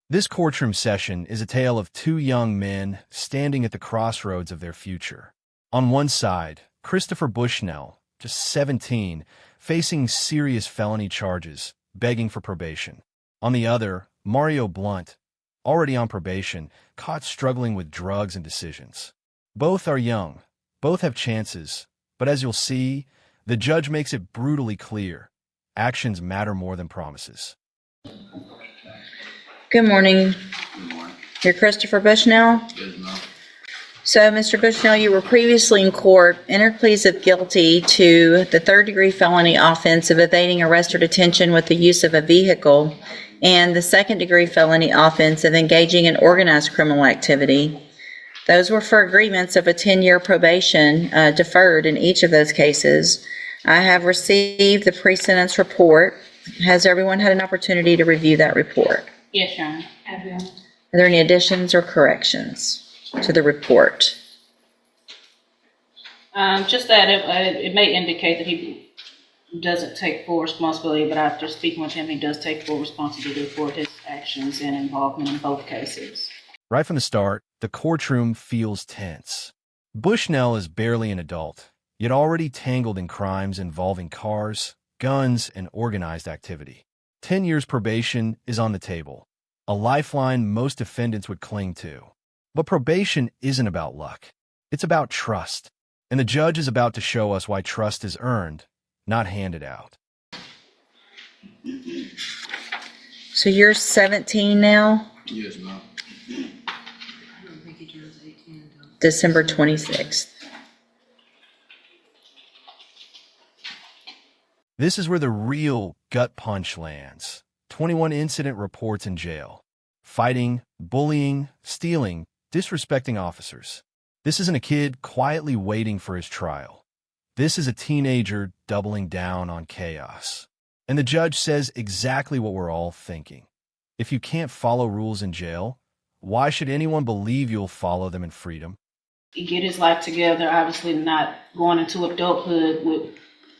This courtroom session is a tale of two young men standing at the crossroads of their future. On one side, Christopher Bushnell, just 17, facing serious felony charges, begging for probation. On the other, Mario Blunt, already on probation, caught struggling with drugs and decisions. Both are young, both have chances, but as you'll see, the judge makes it brutally clear. Actions matter more than promises. Good morning. Good morning. You're Christopher Bushnell? Yes, ma'am. So, Mr. Bushnell, you were previously in court, entered pleas of guilty to the third-degree felony offense of evading arrest or detention with the use of a vehicle and the second-degree felony offense of engaging in organized criminal activity. Those were for agreements of a 10-year probation deferred in each of those cases. I have received the pre-sentence report. Has everyone had an opportunity to review that report? Yes, Your Honor. I will. Are there any additions or corrections to the report? Just that it may indicate that he doesn't take full responsibility, but after speaking with him, he does take full responsibility for his actions and involvement in both cases. Right from the start, the courtroom feels tense. Bushnell is barely an adult, yet already tangled in crimes involving cars, guns, and organized activity. 10 years probation is on the table, a lifeline most defendants would cling to. But probation isn't about luck. It's about trust. And the judge is about to show us why trust is earned, not handed out. So you're 17 now? Yes, ma'am. December 26th. This is where the real gut punch lands. 21 incident reports in jail. Fighting, bullying, stealing, disrespecting officers. This isn't a kid quietly waiting for his trial. This is a teenager doubling down on chaos. And the judge says exactly what we're all thinking. If you can't follow rules in jail, why should anyone believe you'll follow them in freedom? He get his life together, obviously not going into adulthood with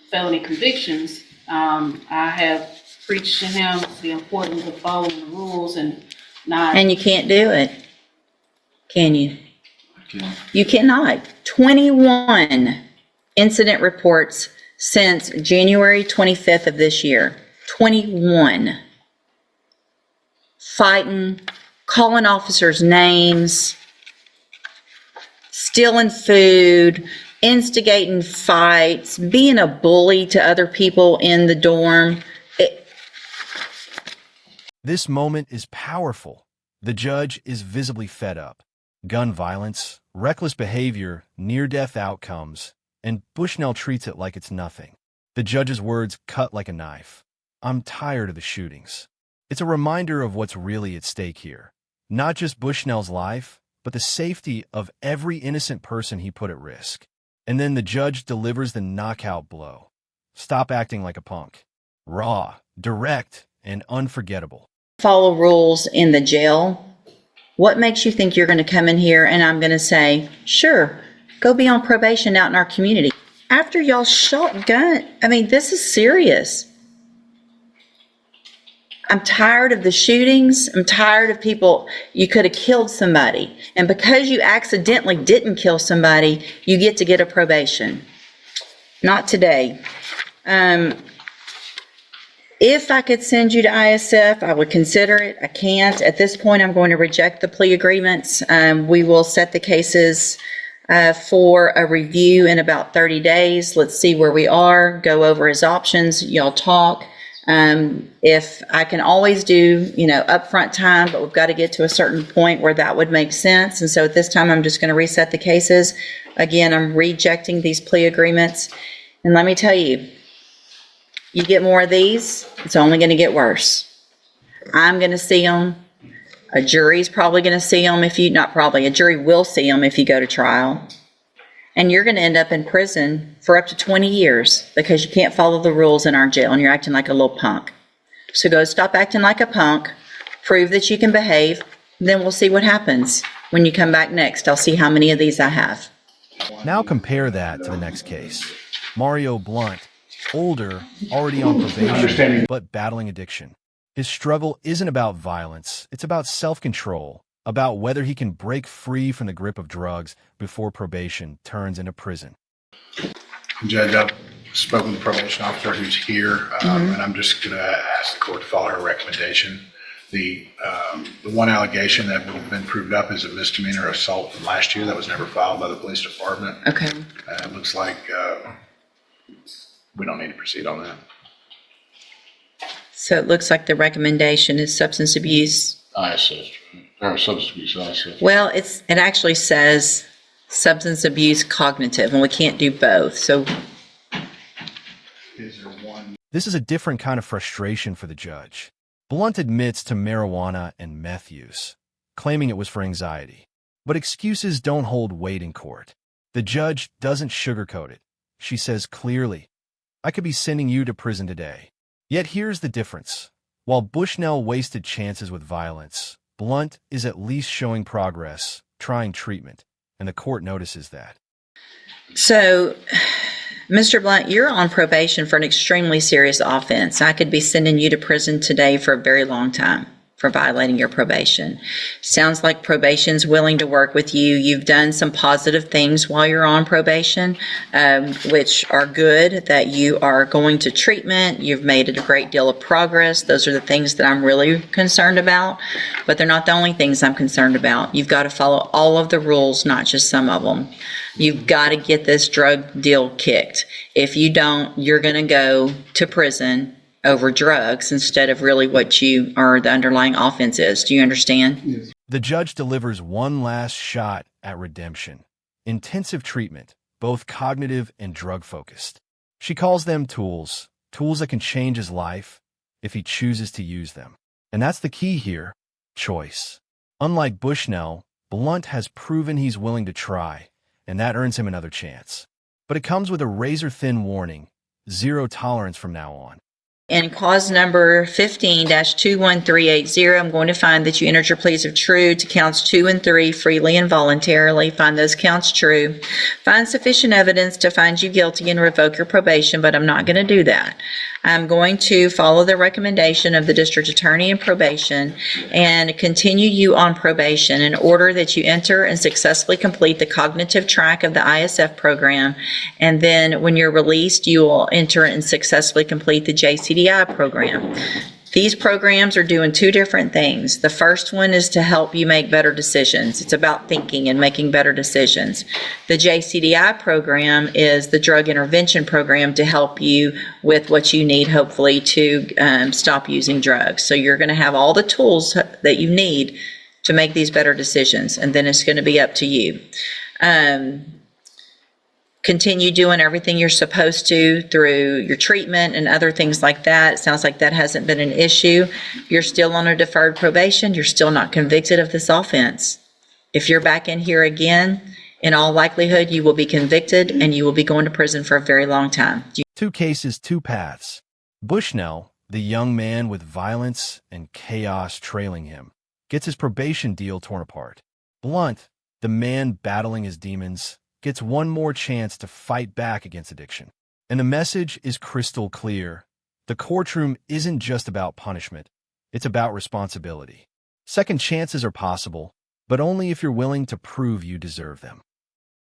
felony convictions. I have preached to him the importance of following the rules and not... And you can't do it, can you? Okay. You cannot. 21 incident reports since January 25th of this year. 21. Fighting, calling officers names, stealing food, instigating fights, being a bully to other people in the dorm. This moment is powerful. The judge is visibly fed up. Gun violence, reckless behavior, near-death outcomes, and Bushnell treats it like it's nothing. The judge's words cut like a knife. I'm tired of the shootings. It's a reminder of what's really at stake here. Not just Bushnell's life, but the safety of every innocent person he put at risk. And then the judge delivers the knockout blow. Stop acting like a punk. Raw, direct, and unforgettable. Follow rules in the jail. What makes you think you're going to come in here and I'm going to say, sure, go be on probation out in our community? After y'all shot gun, this is serious. I'm tired of the shootings. I'm tired of people. You could have killed somebody. And because you accidentally didn't kill somebody, you get to get a probation. Not today. If I could send you to ISF, I would consider it. I can't. At this point, I'm going to reject the plea agreements. We will set the cases for a review in about 30 days. Let's see where we are, go over his options, y'all talk. If I can always do, upfront time, but we've got to get to a certain point where that would make sense. And so at this time, I'm just going to reset the cases. Again, I'm rejecting these plea agreements. And let me tell you, you get more of these, it's only going to get worse. I'm going to see them. A jury's probably going to see them a jury will see them if you go to trial. And you're going to end up in prison for up to 20 years because you can't follow the rules in our jail and you're acting like a little punk. So go stop acting like a punk, prove that you can behave, then we'll see what happens. When you come back next, I'll see how many of these I have. Now compare that to the next case. Mario Blunt, older, already on probation, but battling addiction. His struggle isn't about violence, it's about self-control, about whether he can break free from the grip of drugs before probation turns into prison. Judge, I've spoken to the probation officer who's here, and I'm just going to ask the court to follow her recommendation. The one allegation that would have been proved up is a misdemeanor assault from last year that was never filed by the police department. Okay. It looks like we don't need to proceed on that. So it looks like the recommendation is substance abuse. ISS, or substance abuse, ISS. Well, it actually says substance abuse cognitive, and we can't do both. So Is there one? This is a different kind of frustration for the judge. Blunt admits to marijuana and meth use, claiming it was for anxiety. But excuses don't hold weight in court. The judge doesn't sugarcoat it. She says clearly, "I could be sending you to prison today." Yet here's the difference. While Bushnell wasted chances with violence, Blunt is at least showing progress, trying treatment, and the court notices that. So, Mr. Blunt, you're on probation for an extremely serious offense. I could be sending you to prison today for a very long time for violating your probation. Sounds like probation's willing to work with you. You've done some positive things while you're on probation, which are good, that you are going to treatment. You've made a great deal of progress. Those are the things that I'm really concerned about, but they're not the only things I'm concerned about. You've got to follow all of the rules, not just some of them. You've got to get this drug deal kicked. If you don't, you're going to go to prison over drugs instead of really what you or the underlying offense is. Do you understand? Yes. The judge delivers one last shot at redemption. Intensive treatment, both cognitive and drug-focused. She calls them tools that can change his life if he chooses to use them. And that's the key here, choice. Unlike Bushnell, Blunt has proven he's willing to try, and that earns him another chance. But it comes with a razor-thin warning, 0 tolerance from now on. In clause number 15-21380, I'm going to find that you entered your pleas of true to counts 2 and 3 freely and voluntarily. Find those counts true. Find sufficient evidence to find you guilty and revoke your probation, but I'm not going to do that. I'm going to follow the recommendation of the district attorney in probation and continue you on probation in order that you enter and successfully complete the cognitive track of the ISF program. And then when you're released, you will enter and successfully complete the JCDI program. These programs are doing 2 different things. The first one is to help you make better decisions. It's about thinking and making better decisions. The JCDI program is the drug intervention program to help you with what you need, hopefully, to stop using drugs. So you're going to have all the tools that you need to make these better decisions, and then it's going to be up to you. Continue doing everything you're supposed to through your treatment and other things like that. It sounds like that hasn't been an issue. You're still on a deferred probation. You're still not convicted of this offense. If you're back in here again, in all likelihood, you will be convicted and you will be going to prison for a very long time. 2 cases, 2 paths. Bushnell, the young man with violence and chaos trailing him, gets his probation deal torn apart. Blunt, the man battling his demons, gets one more chance to fight back against addiction. And the message is crystal clear. The courtroom isn't just about punishment. It's about responsibility. Second chances are possible, but only if you're willing to prove you deserve them.